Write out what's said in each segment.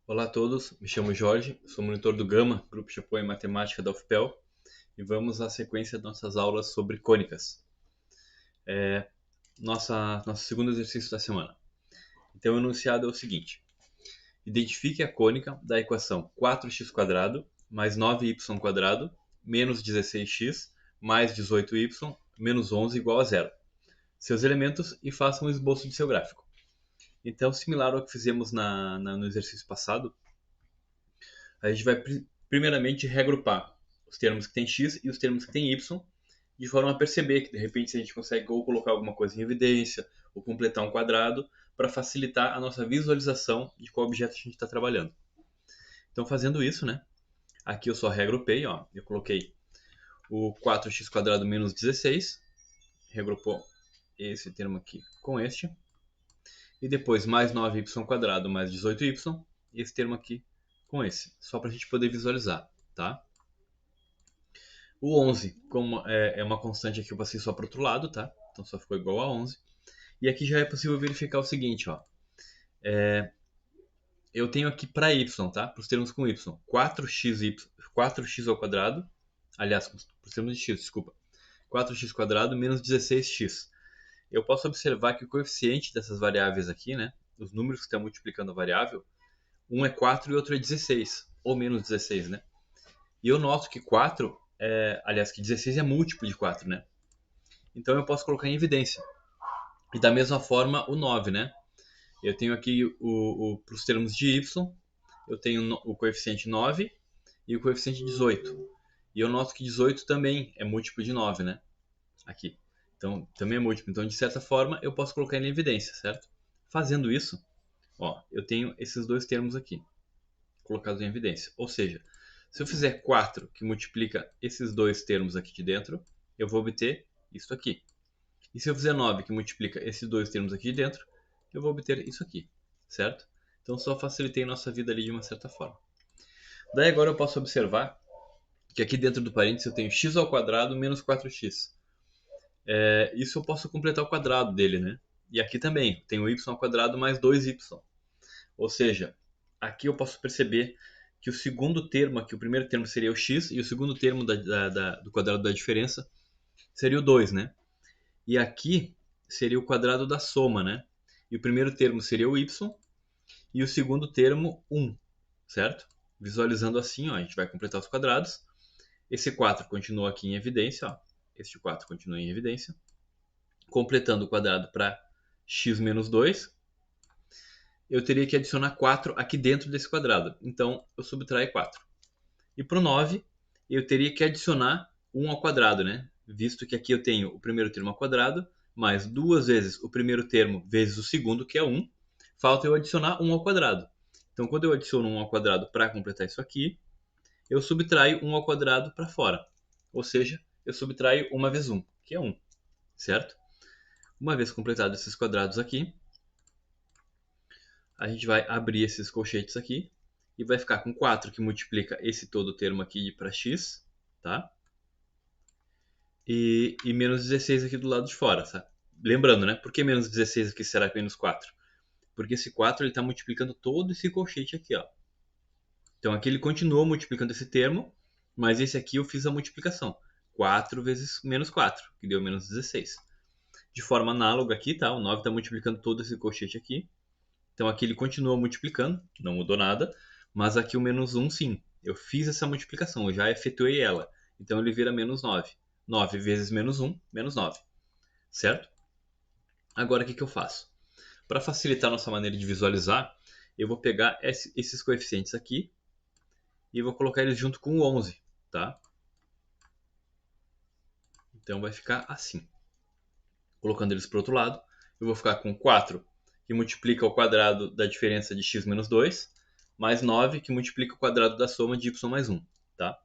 Olá a todos, me chamo Jorge, sou monitor do Gama, Grupo de Apoio em Matemática da UFPEL, e vamos à sequência de nossas aulas sobre cônicas. Nosso segundo exercício da semana. Então o enunciado é o seguinte: identifique a cônica da equação 4x² mais 9y² menos 16x mais 18y menos 11 igual a zero. Seus elementos e faça um esboço de seu gráfico. Então, similar ao que fizemos no exercício passado, a gente vai primeiramente reagrupar os termos que tem x e os termos que tem y, de forma a perceber que de repente se a gente consegue ou colocar alguma coisa em evidência ou completar um quadrado para facilitar a nossa visualização de qual objeto a gente está trabalhando. Então, fazendo isso, né? Aqui eu só reagrupei, ó. Eu coloquei o 4x² menos 16, reagrupou esse termo aqui com este, e depois mais 9y² mais 18y, esse termo aqui com esse, só para a gente poder visualizar, tá? O 11, como é uma constante aqui, eu passei só para o outro lado, tá? Então só ficou igual a 11. E aqui já é possível verificar o seguinte, ó. Eu tenho aqui para y, tá? Para os termos com y, 4x ao quadrado, aliás, para os termos de x, desculpa, 4x² menos 16x. Eu posso observar que o coeficiente dessas variáveis aqui, né? Os números que estão multiplicando a variável, um é 4 e outro é 16, ou menos 16, né? E eu noto que 4, aliás, que 16 é múltiplo de 4, né? Então eu posso colocar em evidência. E da mesma forma o 9, né? Eu tenho aqui para os termos de y, eu tenho o coeficiente 9 e o coeficiente 18. E eu noto que 18 também é múltiplo de 9, né? Aqui. Então também é múltiplo. Então de certa forma eu posso colocar ele em evidência, certo? Fazendo isso, ó, eu tenho esses dois termos aqui colocados em evidência. Ou seja, se eu fizer 4 que multiplica esses dois termos aqui de dentro, eu vou obter isso aqui. E se eu fizer 9 que multiplica esses dois termos aqui de dentro, eu vou obter isso aqui, certo? Então só facilitei nossa vida ali de uma certa forma. Daí agora eu posso observar que aqui dentro do parênteses eu tenho x² menos 4x. Isso eu posso completar o quadrado dele, né? E aqui também, tenho y² mais 2y. Ou seja, aqui eu posso perceber que o segundo termo aqui, o primeiro termo seria o x, e o segundo termo do quadrado da diferença seria o 2, né? E aqui seria o quadrado da soma, né? E o primeiro termo seria o y, e o segundo termo 1, certo? Visualizando assim, ó, a gente vai completar os quadrados. Esse 4 continua aqui em evidência, ó. Este 4 continua em evidência. Completando o quadrado para x menos 2, eu teria que adicionar 4 aqui dentro desse quadrado. Então, eu subtraio 4. E para o 9, eu teria que adicionar 1 ao quadrado, né? Visto que aqui eu tenho o primeiro termo ao quadrado, mais duas vezes o primeiro termo vezes o segundo, que é 1. Falta eu adicionar 1 ao quadrado. Então, quando eu adiciono 1 ao quadrado para completar isso aqui, eu subtraio 1 ao quadrado para fora. Ou seja, eu subtraio 1 vezes 1, que é 1, certo? Uma vez completados esses quadrados aqui, a gente vai abrir esses colchetes aqui e vai ficar com 4 que multiplica esse todo termo aqui para x, tá? E menos 16 aqui do lado de fora, tá? Lembrando, né? Por que menos 16 aqui será menos 4? Porque esse 4 está multiplicando todo esse colchete aqui, ó. Então aqui ele continuou multiplicando esse termo, mas esse aqui eu fiz a multiplicação. 4 vezes menos 4, que deu menos 16. De forma análoga aqui, tá? O 9 está multiplicando todo esse colchete aqui. Então aqui ele continua multiplicando, não mudou nada, mas aqui o menos 1 sim. Eu fiz essa multiplicação, eu já efetuei ela. Então ele vira menos 9. 9 vezes menos 1, menos 9. Certo? Agora o que eu faço? Para facilitar nossa maneira de visualizar, eu vou pegar esses coeficientes aqui e vou colocar eles junto com o 11, tá? Então vai ficar assim. Colocando eles para o outro lado, eu vou ficar com 4, que multiplica o quadrado da diferença de x menos 2, mais 9, que multiplica o quadrado da soma de y mais 1, tá?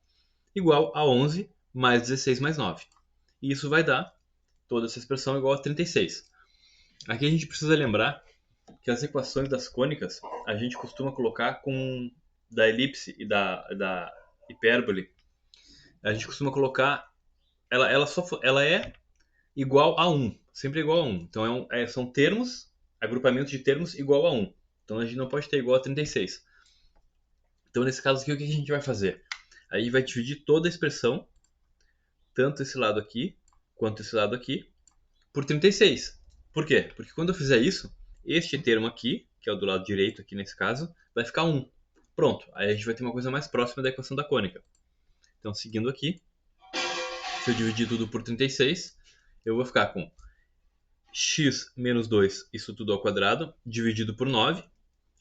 Igual a 11 mais 16 mais 9. E isso vai dar toda essa expressão igual a 36. Aqui a gente precisa lembrar que as equações das cônicas a gente costuma colocar com da elipse e da hipérbole. A gente costuma colocar ela é igual a 1, sempre igual a 1. Então são termos, agrupamento de termos igual a 1. Então a gente não pode ter igual a 36. Então, nesse caso aqui, o que a gente vai fazer? Aí vai dividir toda a expressão, tanto esse lado aqui, quanto esse lado aqui, por 36. Por quê? Porque quando eu fizer isso, este termo aqui, que é o do lado direito aqui nesse caso, vai ficar 1. Pronto, aí a gente vai ter uma coisa mais próxima da equação da cônica. Então, seguindo aqui, se eu dividir tudo por 36, eu vou ficar com x menos 2, isso tudo ao quadrado, dividido por 9,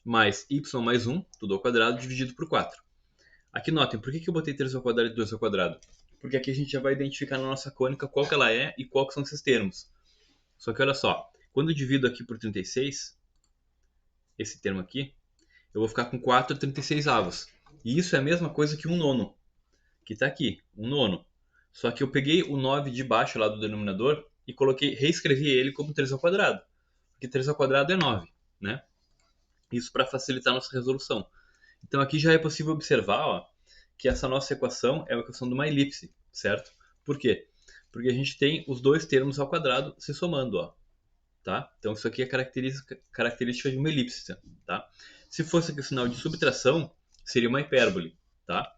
mais y mais 1, tudo ao quadrado, dividido por 4. Aqui notem, por que eu botei 3 ao quadrado e 2 ao quadrado? Porque aqui a gente já vai identificar na nossa cônica qual que ela é e qual que são esses termos. Só que olha só, quando eu divido aqui por 36, esse termo aqui, eu vou ficar com 4/36. E isso é a mesma coisa que 1/9, que está aqui, 1/9. Só que eu peguei o 9 de baixo lá do denominador e reescrevi ele como 3 ao quadrado. Porque 3 ao quadrado é 9, né? Isso para facilitar a nossa resolução. Então aqui já é possível observar, ó, que essa nossa equação é a equação de uma elipse, certo? Por quê? Porque a gente tem os dois termos ao quadrado se somando, ó, tá? Então isso aqui é característica de uma elipse, tá? Se fosse aqui o sinal de subtração, seria uma hipérbole, tá?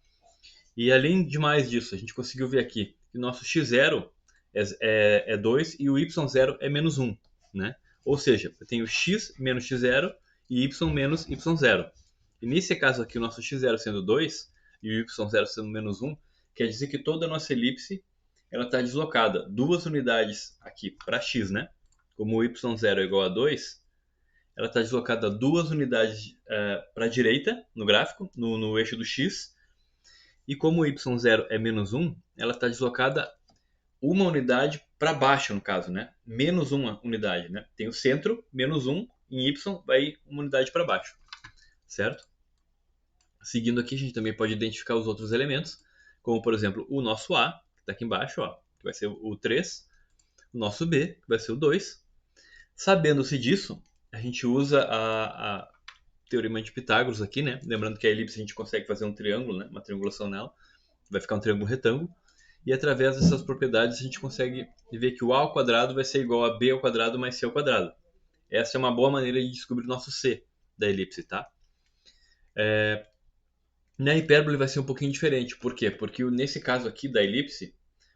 E além de mais disso, a gente conseguiu ver aqui que o nosso x0 é 2 e o y0 é menos 1, né? Ou seja, eu tenho x menos x0 e y menos y0. E nesse caso aqui, o nosso x0 sendo 2 e o y0 sendo menos 1, quer dizer que toda a nossa elipse ela está deslocada 2 unidades aqui para x, né? Como o y0 é igual a 2, ela está deslocada 2 unidades para a direita no gráfico, no eixo do x, e como o y0 é menos 1, ela está deslocada uma unidade para baixo, no caso, né? Menos uma unidade, né? Tem o centro, menos 1, em y vai uma unidade para baixo, certo? Seguindo aqui, a gente também pode identificar os outros elementos, como, por exemplo, o nosso A, que está aqui embaixo, ó, que vai ser o 3, o nosso B, que vai ser o 2. Sabendo-se disso, a gente usa a teorema de Pitágoras aqui, né? Lembrando que a elipse a gente consegue fazer um triângulo, né? Uma triangulação nela. Vai ficar um triângulo retângulo. E através dessas propriedades a gente consegue ver que o a ao quadrado vai ser igual a b ao quadrado mais c ao quadrado. Essa é uma boa maneira de descobrir o nosso c da elipse, tá? Na hipérbole vai ser um pouquinho diferente. Por quê? Porque nesse caso aqui da elipse,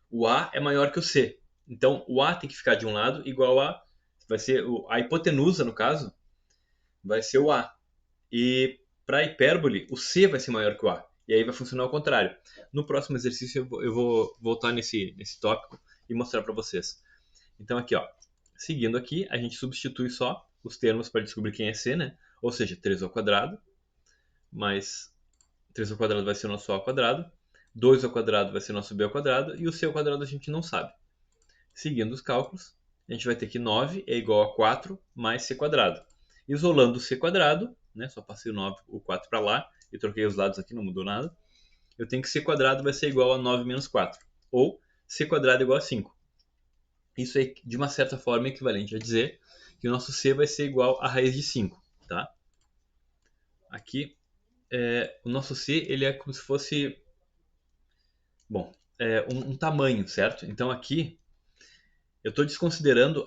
o a é maior que o c. Então o a tem que ficar de um lado igual a... vai ser a hipotenusa, no caso, vai ser o a. E para a hipérbole, o c vai ser maior que o a. E aí vai funcionar ao contrário. No próximo exercício eu vou voltar nesse tópico e mostrar para vocês. Então aqui, ó, seguindo aqui, a gente substitui só os termos para descobrir quem é c, né? Ou seja, 3 ao quadrado, mais 3 ao quadrado vai ser o nosso a ao quadrado, 2 ao quadrado vai ser o nosso b ao quadrado, e o c ao quadrado a gente não sabe. Seguindo os cálculos, a gente vai ter que 9 é igual a 4 mais c quadrado. Isolando o c quadrado, né, só passei o 4 para lá e troquei os lados aqui, não mudou nada. Eu tenho que c quadrado vai ser igual a 9 menos 4, ou c quadrado igual a 5. Isso é, de uma certa forma, equivalente a dizer que o nosso c vai ser igual a raiz de 5. Tá? Aqui, o nosso c ele é como se fosse um tamanho, certo? Então aqui, eu estou desconsiderando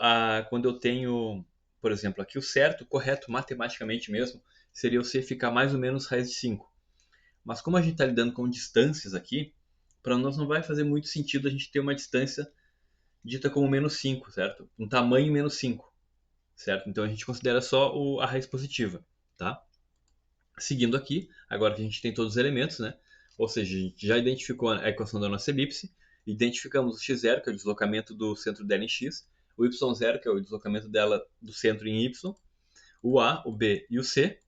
quando eu tenho, por exemplo, aqui o certo, correto matematicamente mesmo, seria o c ficar mais ou menos raiz de 5. Mas como a gente está lidando com distâncias aqui, para nós não vai fazer muito sentido a gente ter uma distância dita como menos 5, certo? Um tamanho menos 5, certo? Então a gente considera só a raiz positiva, tá? Seguindo aqui, agora que a gente tem todos os elementos, né? Ou seja, a gente já identificou a equação da nossa elipse, identificamos o x0, que é o deslocamento do centro dela em x, o y0, que é o deslocamento dela do centro em y, o a, o b e o c.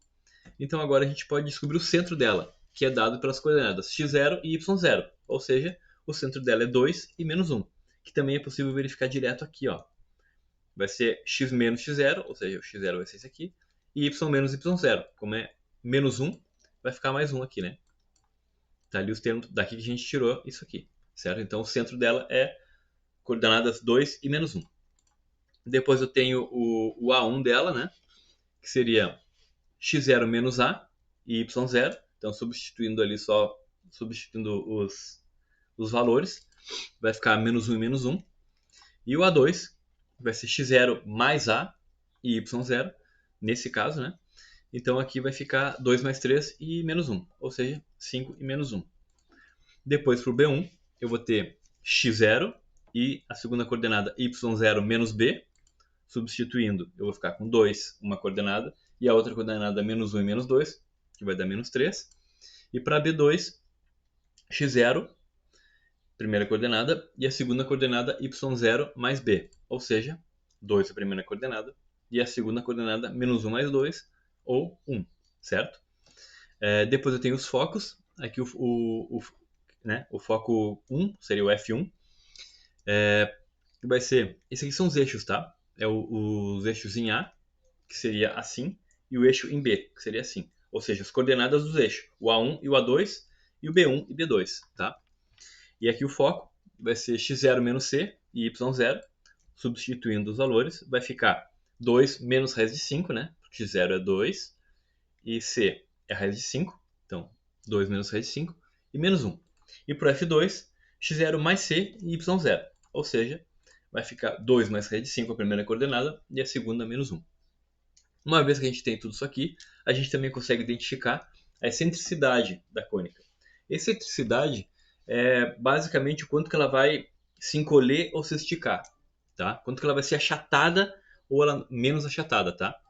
Então agora a gente pode descobrir o centro dela, que é dado pelas coordenadas x0 e y0, ou seja, o centro dela é 2 e menos 1, que também é possível verificar direto aqui, ó. Vai ser x menos x0, ou seja, o x0 vai ser esse aqui, e y menos y0, como é menos 1, vai ficar mais 1 aqui, né? Tá ali os termos daqui que a gente tirou isso aqui, certo? Então o centro dela é coordenadas 2 e menos 1. Depois eu tenho o A1 dela, né? Que seria x0 menos a e y0. Então substituindo ali só, substituindo os valores, vai ficar menos 1 e menos 1. E o A2 vai ser x0 mais a e y0, nesse caso, né? Então aqui vai ficar 2 mais 3 e menos 1, ou seja, 5 e menos 1. Depois para o B1, eu vou ter x0 e a segunda coordenada y0 menos b. Substituindo, eu vou ficar com 2, uma coordenada, e a outra coordenada menos 1 e menos 2, que vai dar menos 3. E para B2, x0, primeira coordenada, e a segunda coordenada y0 mais b, ou seja, 2 a primeira coordenada, e a segunda coordenada menos 1 mais 2, ou 1, certo? Depois eu tenho os focos, aqui o foco 1 seria o F1, vai ser, esses aqui são os eixos, tá? Os eixos em A, que seria assim, e o eixo em B, que seria assim. Ou seja, as coordenadas dos eixos, o A1 e o A2, e o B1 e B2, tá? E aqui o foco vai ser x0 menos c e y0, substituindo os valores, vai ficar 2 menos raiz de 5, né? Porque x0 é 2, e c é raiz de 5, então 2 menos raiz de 5, e menos 1. E para o F2, x0 mais c e y0, ou seja, vai ficar 2 mais raiz de 5 a primeira coordenada e a segunda menos 1. Uma vez que a gente tem tudo isso aqui, a gente também consegue identificar a excentricidade da cônica. Excentricidade é basicamente o quanto que ela vai se encolher ou se esticar, tá? Quanto que ela vai ser achatada ou ela menos achatada, tá?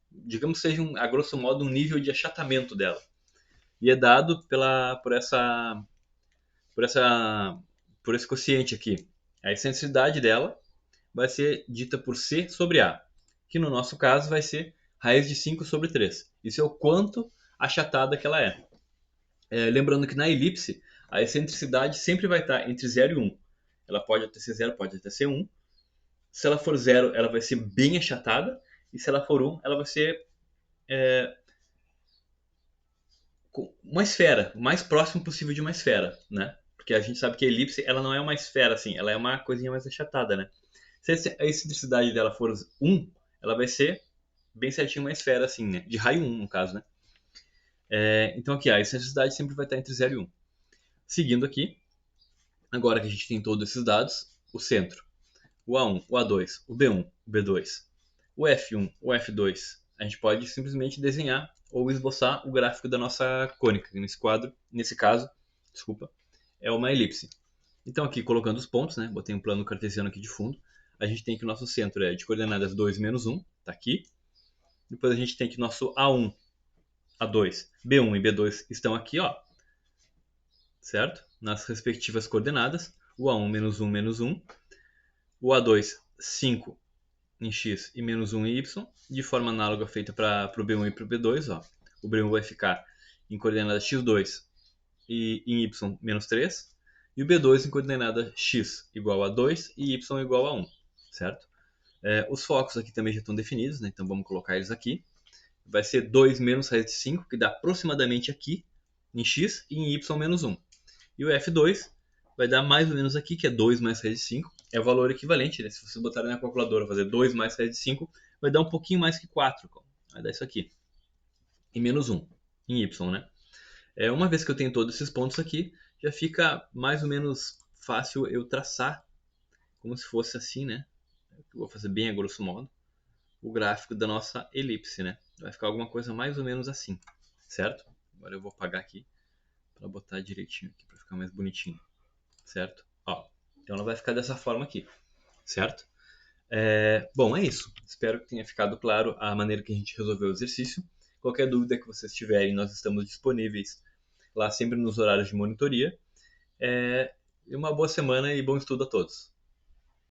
Digamos que seja, a grosso modo, um nível de achatamento dela. E é dado por esse quociente aqui. A excentricidade dela vai ser dita por C sobre A, que no nosso caso vai ser raiz de 5 sobre 3. Isso é o quanto achatada que ela é. Lembrando que na elipse, a excentricidade sempre vai estar entre 0 e 1. Ela pode até ser 0, pode até ser 1. Se ela for 0, ela vai ser bem achatada. E se ela for 1, ela vai ser uma esfera, o mais próximo possível de uma esfera, né? Porque a gente sabe que a elipse ela não é uma esfera assim, ela é uma coisinha mais achatada, né? Se a excentricidade dela for 1, ela vai ser bem certinho uma esfera assim, né? De raio 1, no caso, né? Então aqui, a excentricidade sempre vai estar entre 0 e 1. Seguindo aqui, agora que a gente tem todos esses dados, o centro, o A1, o A2, o B1, o B2, o F1, o F2, a gente pode simplesmente desenhar ou esboçar o gráfico da nossa cônica. Nesse caso, é uma elipse. Então aqui, colocando os pontos, né? Botei um plano cartesiano aqui de fundo. A gente tem que o nosso centro é de coordenadas 2, menos 1, tá aqui. Depois a gente tem que nosso A1, A2, B1 e B2 estão aqui, ó. Certo? Nas respectivas coordenadas. O A1, menos 1, menos 1. O A2, 5 em x e menos 1 em y, de forma análoga feita para o B1 e para o B2. Ó. O B1 vai ficar em coordenada x2 e em y menos 3, e o B2 em coordenada x igual a 2 e y igual a 1, certo? Os focos aqui também já estão definidos, né? Então vamos colocar eles aqui. Vai ser 2 menos raiz de 5, que dá aproximadamente aqui em x e em y menos 1. E o F2 vai dar mais ou menos aqui, que é 2 mais raiz de 5. É o valor equivalente, né? Se você botar na calculadora fazer 2 mais raiz de 5, vai dar um pouquinho mais que 4. Vai dar isso aqui. E menos 1 em y, né? Uma vez que eu tenho todos esses pontos aqui, já fica mais ou menos fácil eu traçar, como se fosse assim, né? Eu vou fazer bem a grosso modo, o gráfico da nossa elipse, né? Vai ficar alguma coisa mais ou menos assim, certo? Agora eu vou apagar aqui para botar direitinho aqui, para ficar mais bonitinho, certo? Ó, então ela vai ficar dessa forma aqui, certo? Bom, é isso. Espero que tenha ficado claro a maneira que a gente resolveu o exercício. Qualquer dúvida que vocês tiverem, nós estamos disponíveis lá sempre nos horários de monitoria. E uma boa semana e bom estudo a todos.